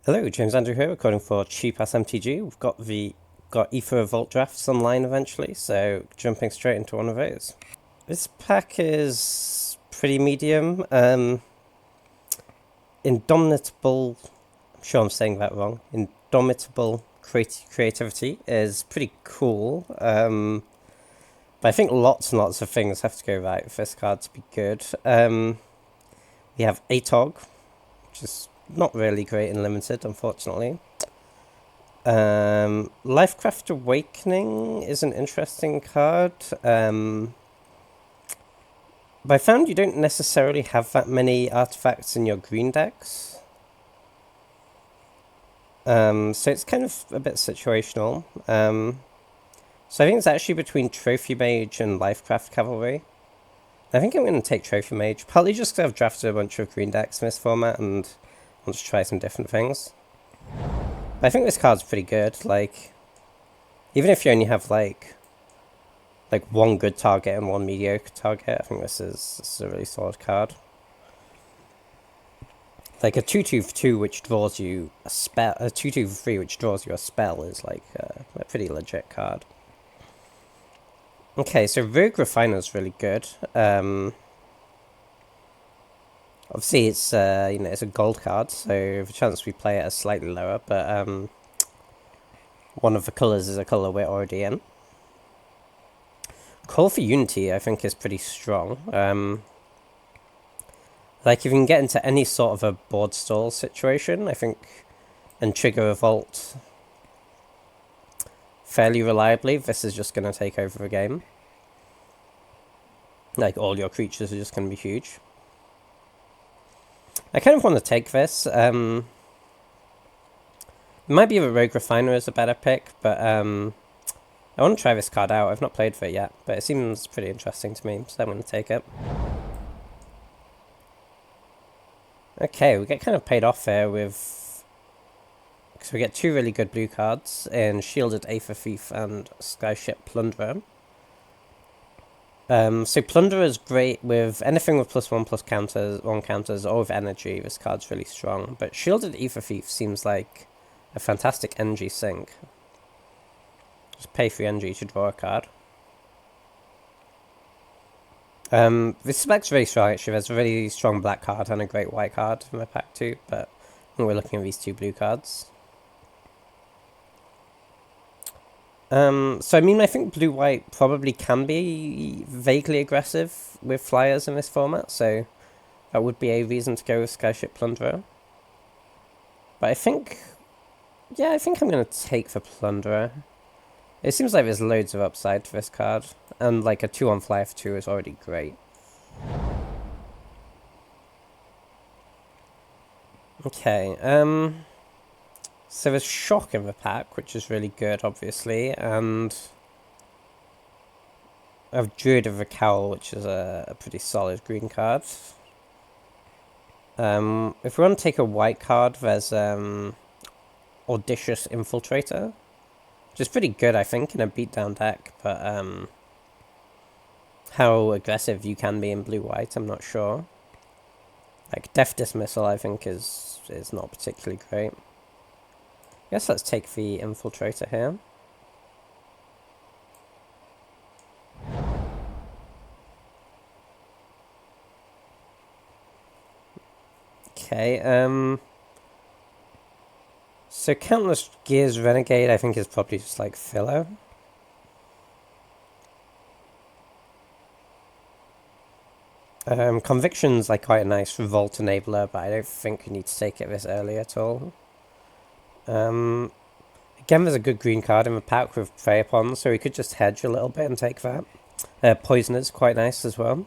Hello, James Andrew here, recording for Cheap Ass MTG. We've got Aether Revolt drafts online eventually, so jumping straight into one of those. This pack is pretty medium. Indomitable, I'm sure I'm saying that wrong. Indomitable creativity is pretty cool. But I think lots and lots of things have to go right for this card to be good. We have Atog, which is not really great in limited, unfortunately. Lifecraft Awakening is an interesting card. But I found you don't necessarily have that many artifacts in your green decks. So it's kind of a bit situational. So I think it's actually between Trophy Mage and Lifecraft Cavalry. I think I'm going to take Trophy Mage, partly just because I've drafted a bunch of green decks in this format and I want to try some different things. But I think this card's pretty good. Like, even if you only have like one good target and one mediocre target, I think this is a really solid card. Like a 2/2/2 which draws you a spell, a 2/2/3 which draws you a spell is like a pretty legit card. Okay, so Rogue Refiner is really good. Obviously it's it's a gold card, so the chance we play it is slightly lower, but one of the colours is a colour we're already in. Call for Unity, I think, is pretty strong. Like, if you can get into any sort of a board stall situation, I think, and trigger Revolt fairly reliably, this is just going to take over the game. Like, all your creatures are just going to be huge. I kind of want to take this. It might be that Rogue Refiner is a better pick, but I want to try this card out. I've not played for it yet, but it seems pretty interesting to me, so I'm going to take it. Okay, we get kind of paid off here with... because we get two really good blue cards in Shielded Aether Thief and Skyship Plunderer. So Plunderer is great with anything with +1/+1 counters, or with energy. This card's really strong, but Shielded Aether Thief seems like a fantastic energy sink. Just pay 3 energy to draw a card. This spec's really strong actually. There's a really strong black card and a great white card in my pack too, but we're looking at these two blue cards. So I mean, I think blue-white probably can be vaguely aggressive with flyers in this format, so that would be a reason to go with Skyship Plunderer. But I think, yeah, I think I'm going to take the Plunderer. It seems like there's loads of upside to this card, and like a 2/1 flyer for 2 is already great. Okay, so there's Shock in the pack, which is really good, obviously, and I have Druid of the Cowl, which is a pretty solid green card. If we want to take a white card, there's Audacious Infiltrator, which is pretty good, I think, in a beatdown deck, but how aggressive you can be in blue-white, I'm not sure. Like, Death Dismissal, I think, is not particularly great. I guess let's take the Infiltrator here. Okay, so Countless Gears Renegade, I think, is probably just like filler. Conviction's like quite a nice revolt enabler, but I don't think you need to take it this early at all. Again, there's a good green card in the pack with Prey Upon, so we could just hedge a little bit and take that. Poisoner's quite nice as well.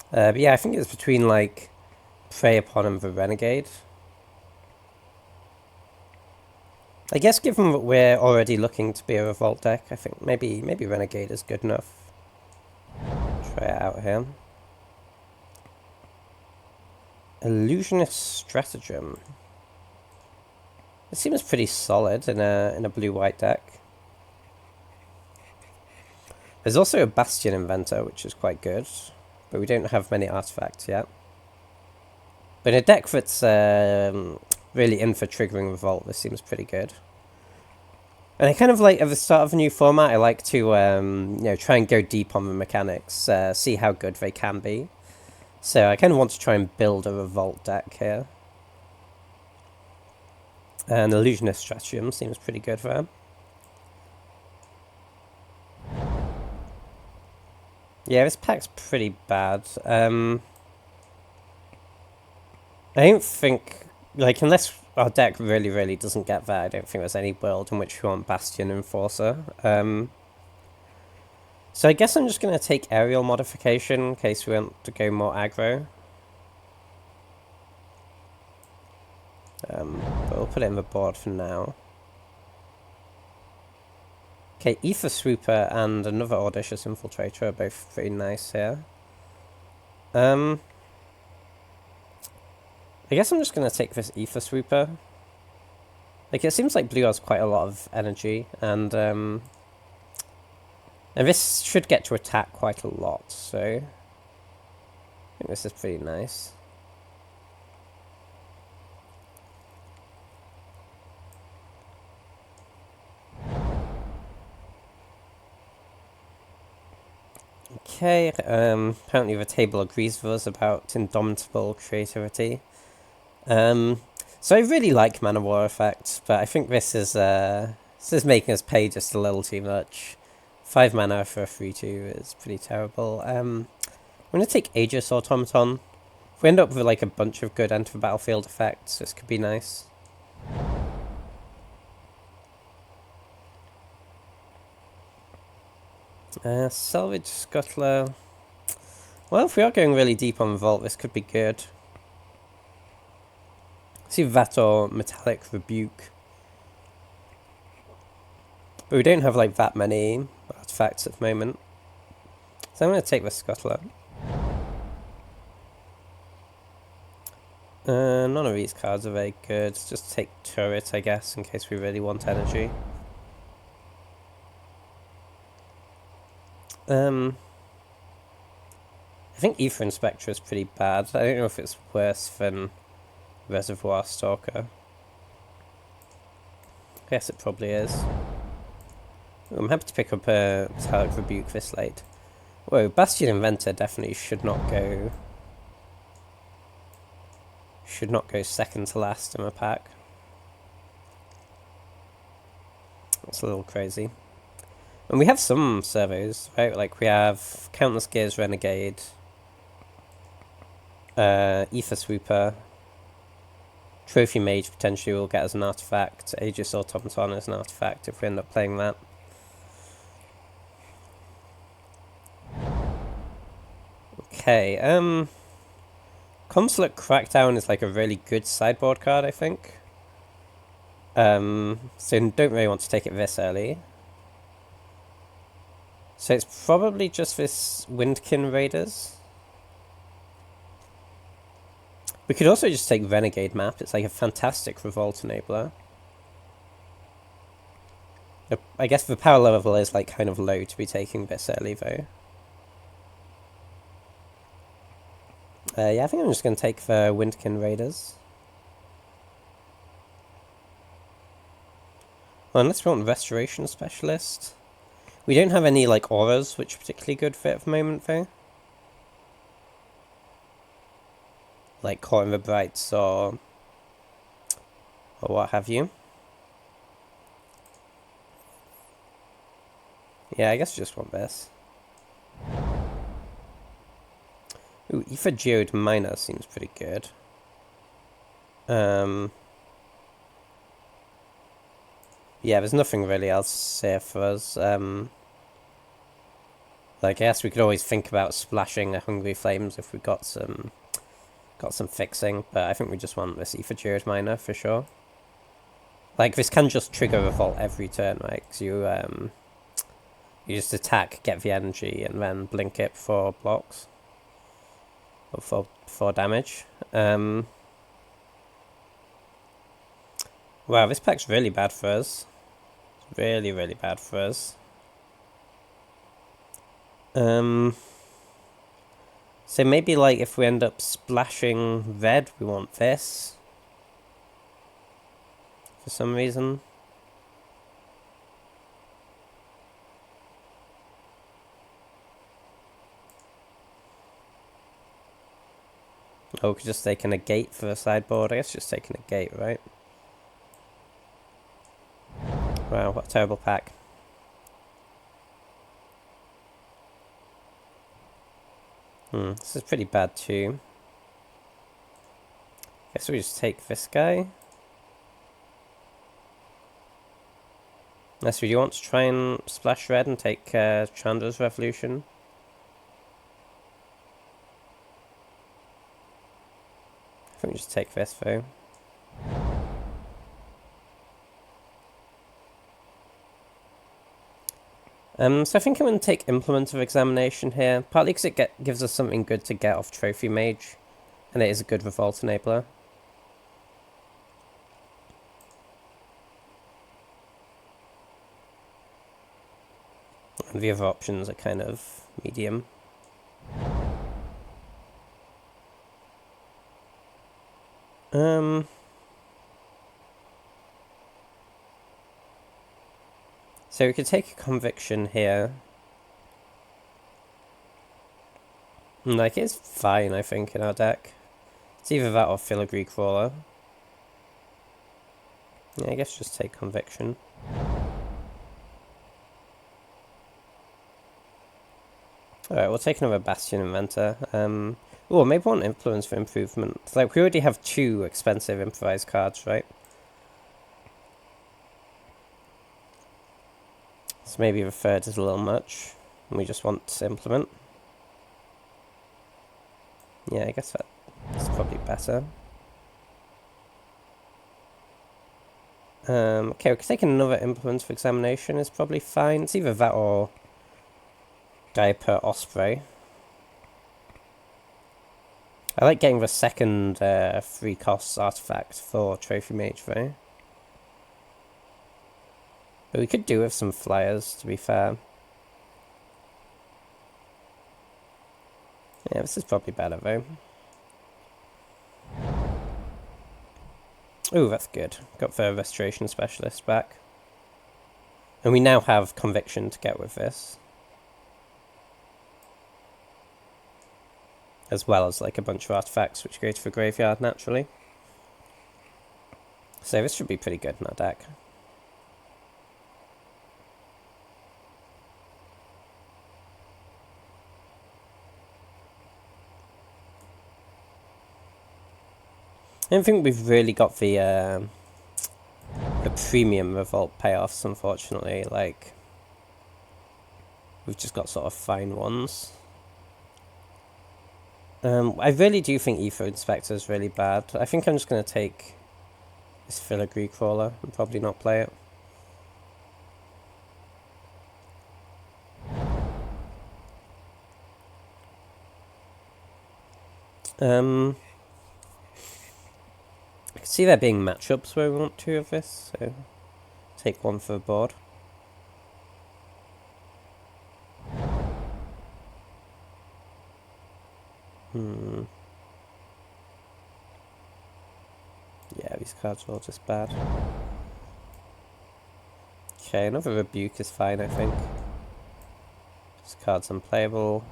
But yeah, I think it's between like Prey Upon and the Renegade. I guess given that we're already looking to be a revolt deck, I think maybe Renegade is good enough. Try it out here. Illusionist Stratagem. It seems pretty solid in a blue-white deck. There's also a Bastion Inventor, which is quite good, but we don't have many artifacts yet. But in a deck that's really in for triggering Revolt, this seems pretty good. And I kind of like, at the start of a new format, I like to, try and go deep on the mechanics, see how good they can be. So I kind of want to try and build a Revolt deck here. And Illusionist Stratagem seems pretty good there. Yeah, this pack's pretty bad. I don't think, unless our deck really, really doesn't get that, I don't think there's any world in which we want Bastion Enforcer. So I guess I'm just going to take Aerial Modification in case we want to go more aggro. But we'll put it in the board for now. Okay, Aether Swooper and another Audacious Infiltrator are both pretty nice here. I guess I'm just going to take this Aether Swooper. It seems like blue has quite a lot of energy, and this should get to attack quite a lot, so I think this is pretty nice. Okay, apparently the table agrees with us about Indomitable Creativity. So I really like Mana War Effect, but I think this is making us pay just a little too much. 5 mana for a 3/2 is pretty terrible. I'm going to take Aegis Automaton. If we end up with a bunch of good enter the battlefield effects, this could be nice. Salvage Scuttler. Well, if we are going really deep on Revolt, this could be good. See that or Metallic Rebuke. But we don't have that many artifacts at the moment. So I'm going to take the Scuttler. None of these cards are very good. Just take Turret, I guess, in case we really want energy. I think Aether Inspector is pretty bad. I don't know if it's worse than Reservoir Stalker. I guess it probably is. I'm happy to pick up a Metallic Rebuke this late. Whoa, Bastion Inventor definitely should not go second to last in a pack. That's a little crazy. And we have some servos, right? We have Countless Gears Renegade, Aether Swooper, Trophy Mage potentially will get as an artifact, Aegis Automaton as an artifact if we end up playing that. Okay, Consulate Crackdown is a really good sideboard card, I think. So don't really want to take it this early. So it's probably just this Windkin Raiders. We could also just take Renegade Map. It's a fantastic Revolt enabler. I guess the power level is kind of low to be taking this early though. Yeah, I think I'm just going to take the Windkin Raiders. Well, unless we want Restoration Specialist. We don't have any auras which are particularly good for it at the moment though. Caught in the Brights or what have you. Yeah, I guess we just want this. Ooh, Aether Geode Miner seems pretty good. Yeah, there's nothing really else here for us. I guess we could always think about splashing a Hungry Flames if we got some fixing, but I think we just want this Aether Geode Miner for sure. This can just trigger Revolt every turn, right? Because you just attack, get the energy, and then blink it for blocks. Or for damage. Wow, this pack's really bad for us. It's really, really bad for us. So So maybe like if we end up splashing red, we want this. For some reason. Oh, we could just take in a gate for the sideboard. I guess just taking a gate, right? Wow, what a terrible pack. This is pretty bad too. Guess we just take this guy. Unless we want to try and splash red and take Chandra's Revolution. I think we just take this though. So I think I'm going to take Implement of Examination here, partly because it gives us something good to get off Trophy Mage, and it is a good Revolt enabler. And the other options are kind of medium. So we could take a Conviction here. Like, it's fine, I think, in our deck. It's either that or Filigree Crawler. Yeah, I guess just take Conviction. Alright, we'll take another Bastion Inventor. Oh, maybe one Influence for Improvement. Like, we already have 2 expensive improvised cards, right? So maybe the third is a little much, and we just want to Implement. Yeah, I guess that's probably better. Okay, we can take another Implement for Examination, is probably fine. It's either that or Guy per Osprey. I like getting the second 3 costs artifact for Trophy Mage though. But we could do with some flyers, to be fair. Yeah, this is probably better though. Oh, that's good. Got the Restoration Specialist back. And we now have Conviction to get with this. As well as like a bunch of artifacts which go to the graveyard naturally. So this should be pretty good in our deck. I don't think we've really got the premium Revolt payoffs, unfortunately. Like, we've just got sort of fine ones. I really do think Aether Inspector is really bad. I think I'm just going to take this Filigree Crawler and probably not play it. I can see there being matchups where we want 2 of this, so take 1 for the board. Yeah, these cards are all just bad. Okay, another Rebuke is fine, I think. This card's unplayable.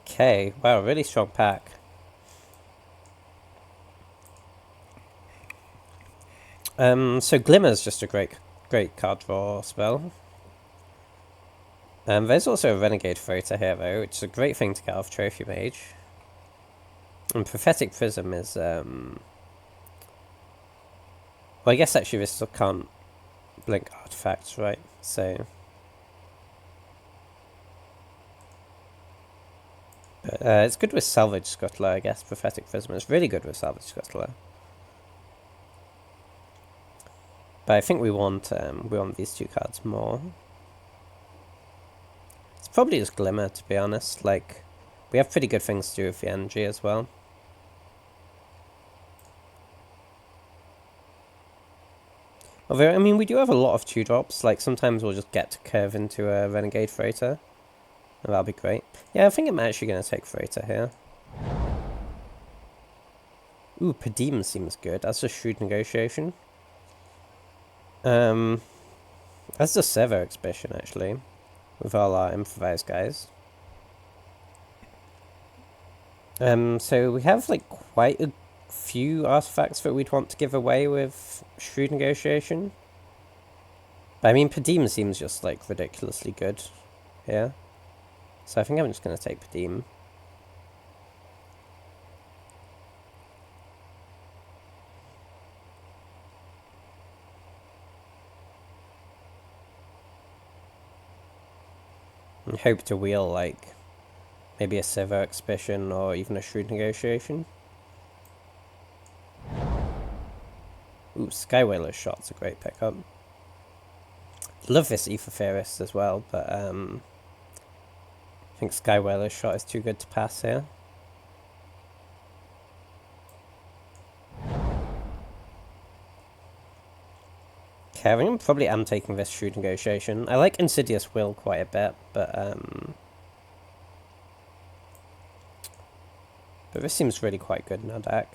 Okay, wow, really strong pack. So Glimmer's just a great card draw spell. There's also a Renegade Freighter here, though, which is a great thing to get off Trophy Mage. And Prophetic Prism is, well, I guess actually this still can't blink artifacts, right? So... it's good with Salvage Scuttler, I guess. Prophetic Prism is really good with Salvage Scuttler. But I think we want these 2 cards more. It's probably just Glimmer, to be honest. Like, we have pretty good things to do with the energy as well. Although, I mean, we do have a lot of 2-drops. Like, sometimes we'll just get to curve into a Renegade Freighter. And that'll be great. Yeah, I think I'm actually going to take Freighter here. Ooh, Padim seems good. That's a shrewd negotiation. That's the Servo Exhibition, actually. With all our improvised guys. So we have, like, quite a few artifacts that we'd want to give away with shrewd negotiation. But I mean, Padim seems just, like, ridiculously good here. So I think I'm just going to take Padim. And hope to wheel, like, maybe a Servo Exhibition or even a shrewd negotiation. Ooh, Skywhaler's shot's a great pickup. Love this Aether Theorist as well, but I think Skywhaler's shot is too good to pass here. Okay, I think I probably am taking this shrewd negotiation. I like Insidious Will quite a bit, but this seems really quite good in our deck.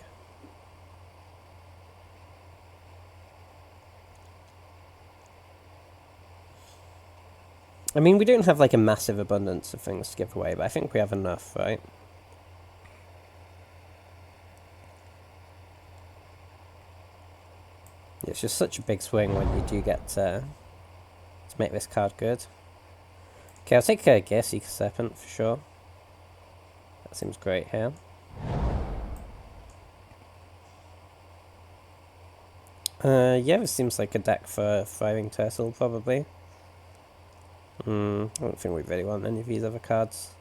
I mean, we don't have like a massive abundance of things to give away, but I think we have enough, right? It's just such a big swing when you do get to make this card good. Okay, I'll take a Gearseeker Serpent for sure. That seems great here. Yeah, this seems like a deck for Thriving Turtle, probably. I don't think we really want any of these other cards.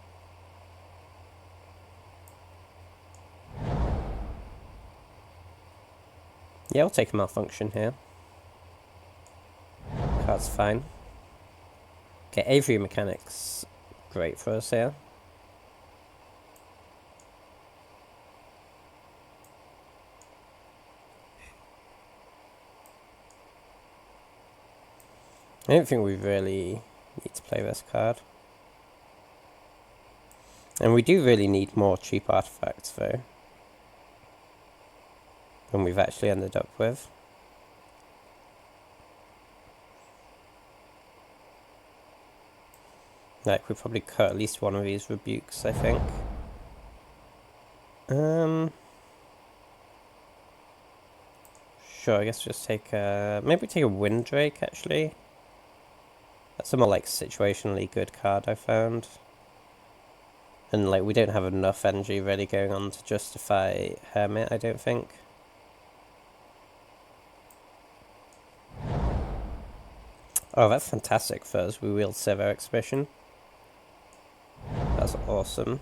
Yeah, I'll take a Malfunction here. Card's fine. Okay, Aether Mechanics, great for us here. I don't think we really need to play this card. And we do really need more cheap artifacts, though, than we've actually ended up with. Like, we probably cut at least one of these Rebukes, I think. Sure, I guess just take a... maybe take a Windrake, actually. That's a more, like, situationally good card, I found. And, like, we don't have enough energy really going on to justify Hermit, I don't think. Oh, that's fantastic for us. We wield Servo Exhibition. That's awesome.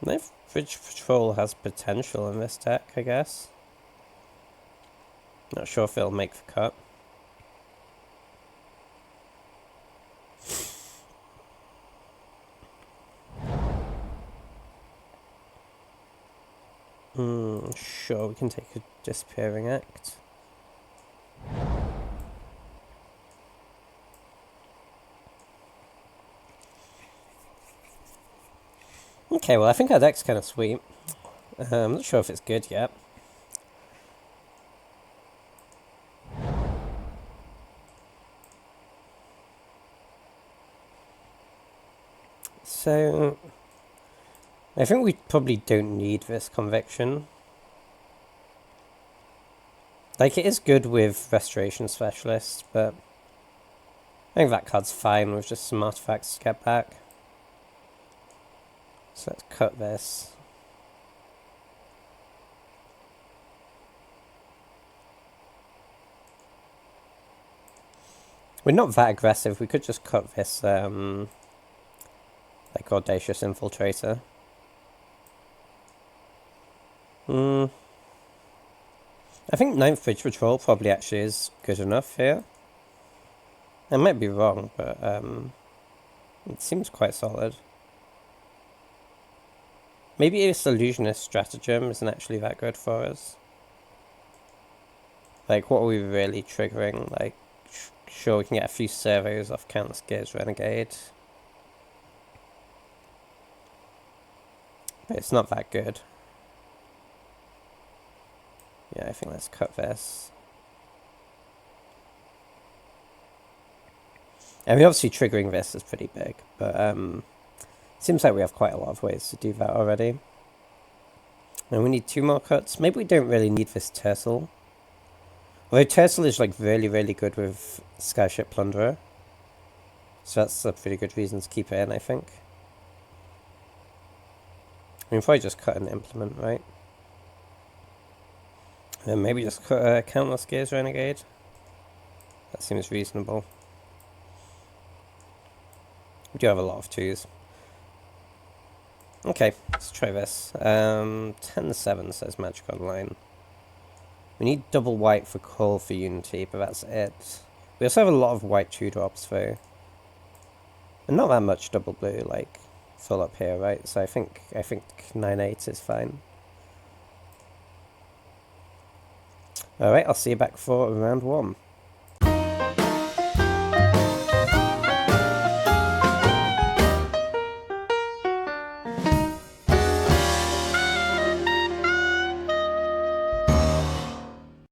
Knife Bridge Patrol has potential in this deck, I guess. Not sure if it'll make the cut. Sure, we can take a Disappearing Act. Okay, well I think our deck's kind of sweet. I'm not sure if it's good yet. So, I think we probably don't need this Conviction. Like, it is good with Restoration Specialist, but I think that card's fine with just some artifacts to get back. So let's cut this. We're not that aggressive, we could just cut this, like, Audacious Infiltrator. I think 9th Bridge Patrol probably actually is good enough here. I might be wrong, but, it seems quite solid. Maybe this illusionist stratagem isn't actually that good for us. Like, what are we really triggering? Like, sure, we can get a few servos off Countless Gears Renegade. But it's not that good. Yeah, I think let's cut this. I mean, obviously triggering this is pretty big, but seems like we have quite a lot of ways to do that already. And we need 2 more cuts. Maybe we don't really need this Turtle. Although Turtle is like really, really good with Skyship Plunderer. So that's a pretty good reason to keep it in, I think. I mean, probably just cut an implement, right? And maybe just cut a Countless Gears Renegade. That seems reasonable. We do have a lot of 2s. Okay, let's try this. 10-7 says Magic Online. We need double white for Call for Unity, but that's it. We also have a lot of white 2-drops though. And not that much double blue, like, full up here, right? So I think 9-8 is fine. Alright, I'll see you back for round 1.